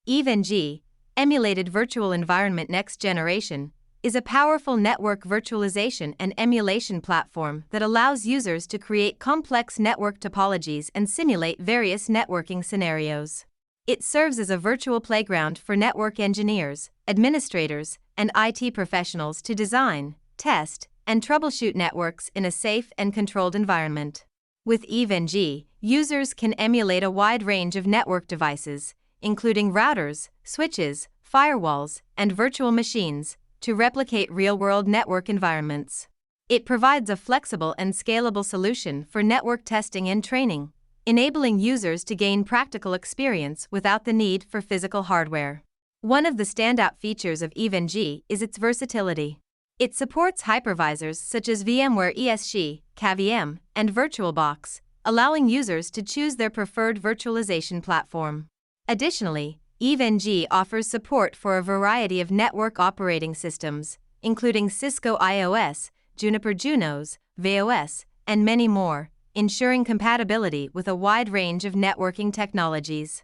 EVNG, Emulated Virtual Environment Next Generation, is a powerful network virtualization and emulation platform that allows users to create complex network topologies and simulate various networking scenarios. It serves as a virtual playground for network engineers, administrators, and IT professionals to design, test, and troubleshoot networks in a safe and controlled environment. With EVNG, users can emulate a wide range of network devices, including routers, switches, firewalls, and virtual machines, to replicate real-world network environments. It provides a flexible and scalable solution for network testing and training, enabling users to gain practical experience without the need for physical hardware. One of the standout features of EVNG is its versatility. It supports hypervisors such as VMware EXSI, KVM, and VirtualBox, allowing users to choose their preferred virtualization platform. Additionally, EVNG offers support for a variety of network operating systems, including Cisco iOS, Juniper Junos, VOS, and many more, ensuring compatibility with a wide range of networking technologies.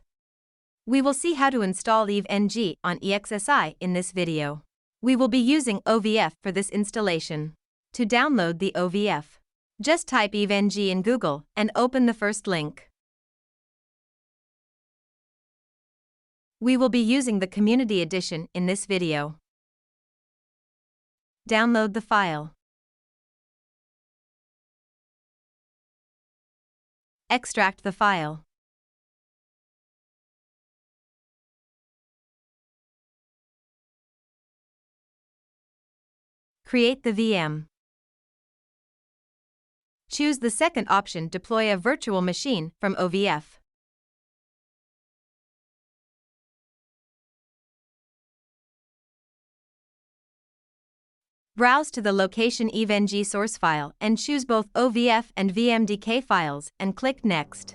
We will see how to install EVNG on EXSI in this video. We will be using OVF for this installation. To download the OVF, just type EVNG in Google and open the first link. We will be using the Community Edition in this video. Download the file. Extract the file. Create the VM. Choose the second option, Deploy a virtual machine from OVF. Browse to the location EVNG source file and choose both OVF and VMDK files and click Next.